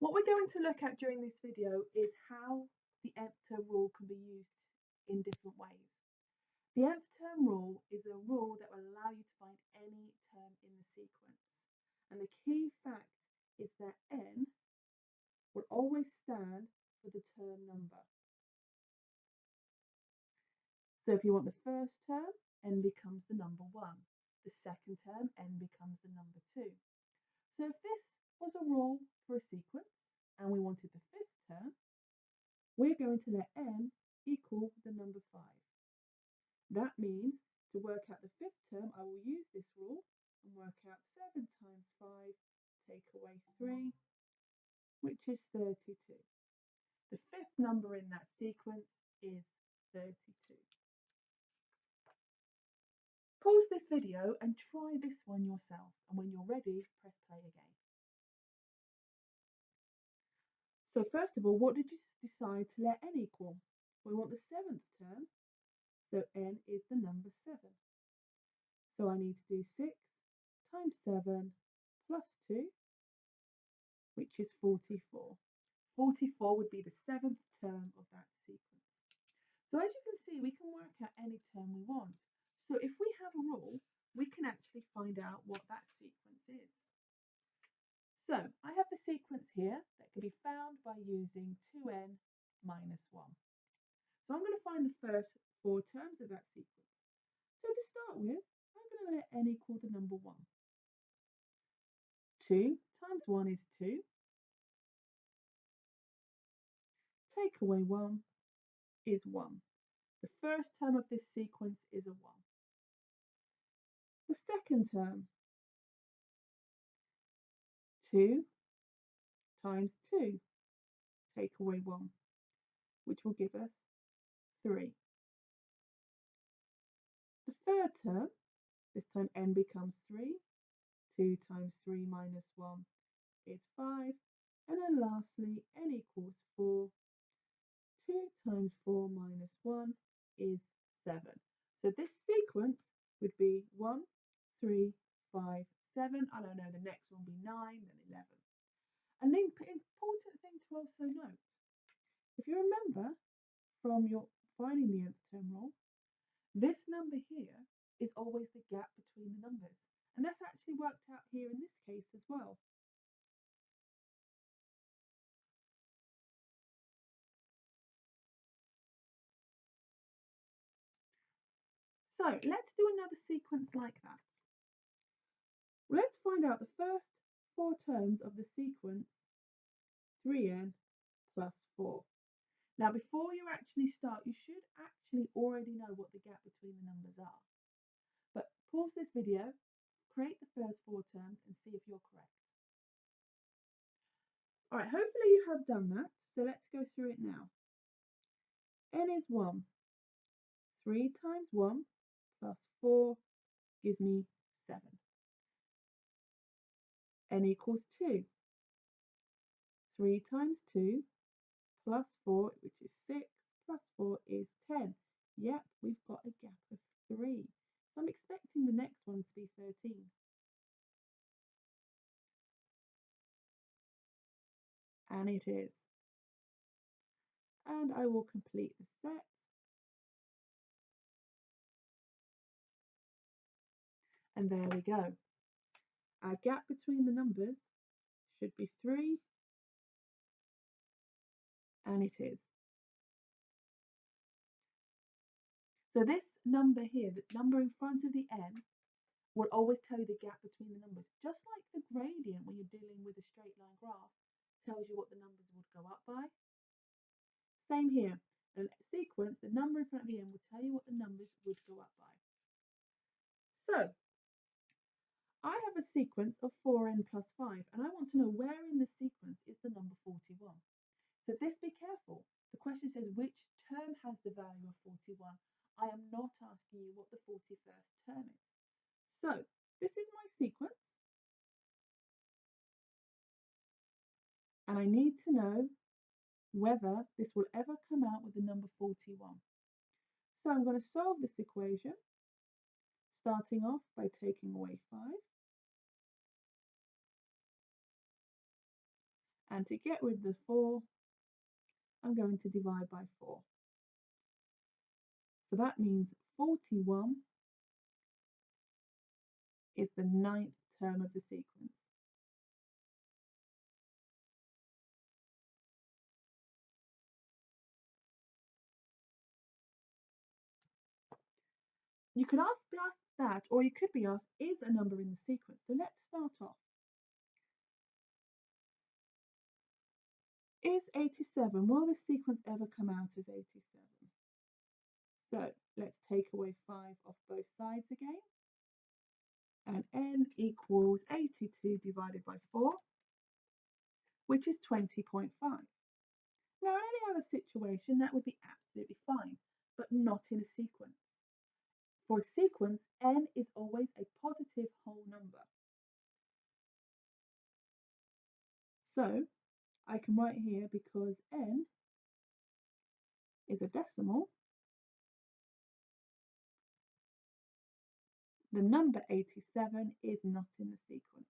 What we're going to look at during this video is how the nth term rule can be used in different ways. The nth term rule is a rule that will allow you to find any term in the sequence. And the key fact is that n will always stand for the term number. So if you want the first term, n becomes the number 1. The second term, n becomes the number 2. So if this was a rule for a sequence and we wanted the fifth term, we're going to let n equal the number 5. That means to work out the fifth term, I will use this rule and work out 7 times 5, take away 3, which is 32. The fifth number in that sequence is 32. Pause this video and try this one yourself, and when you're ready, press play again. So first of all, what did you decide to let n equal? We want the 7th term, so n is the number 7. So I need to do 6 times 7 plus 2, which is 44. 44 would be the 7th term of that sequence. So as you can see, we can work out any term we want. So if we have a rule, we can actually find out what that sequence is. So I have the sequence here that can be found by using 2n minus 1. So I'm going to find the first 4 terms of that sequence. So to start with, I'm going to let n equal the number 1. 2 times 1 is 2. Take away 1 is 1. The first term of this sequence is a 1. The second term, 2 times 2, take away 1, which will give us 3. The third term, this time n becomes 3. 2 times 3 minus 1 is 5. And then lastly, n equals 4. 2 times 4 minus 1 is 7. So this sequence would be 1, 3, 5, 7. I don't know, the next one will be 9, then 11. And the important thing to also note, if you remember from your finding the nth term rule, this number here is always the gap between the numbers. And that's actually worked out here in this case as well. So let's do another sequence like that. Let's find out the first 4 terms of the sequence 3n plus 4. Now before you actually start, you should actually already know what the gap between the numbers are. But pause this video, create the first 4 terms and see if you're correct. Alright, hopefully you have done that, so let's go through it now. n is 1. 3 times 1 plus 4 gives me 7. n equals 2. 3 times 2 plus 4, which is 6, plus 4 is 10. Yep, we've got a gap of 3. So I'm expecting the next one to be 13. And it is. And I will complete the set. And there we go. Our gap between the numbers should be 3. And it is. So this number here, the number in front of the n, will always tell you the gap between the numbers. Just like the gradient when you're dealing with a straight line graph tells you what the numbers would go up by. Same here. In a sequence, the number in front of the n will tell you what the numbers would go up by. So I have a sequence of 4n plus 5, and I want to know where in the sequence is the number 41. So this, be careful. The question says which term has the value of 41. I am not asking you what the 41st term is. So this is my sequence. And I need to know whether this will ever come out with the number 41. So I'm going to solve this equation, starting off by taking away 5. And to get rid of the 4, I'm going to divide by 4. So that means 41 is the 9th term of the sequence. You could be asked that, or you could be asked, is a number in the sequence? So let's start off. Is 87, will this sequence ever come out as 87? So let's take away 5 off both sides again. And n equals 82 divided by 4, which is 20.5. Now, in any other situation, that would be absolutely fine, but not in a sequence. For a sequence, n is always a positive whole number. So I can write here, because n is a decimal, the number 87 is not in the sequence.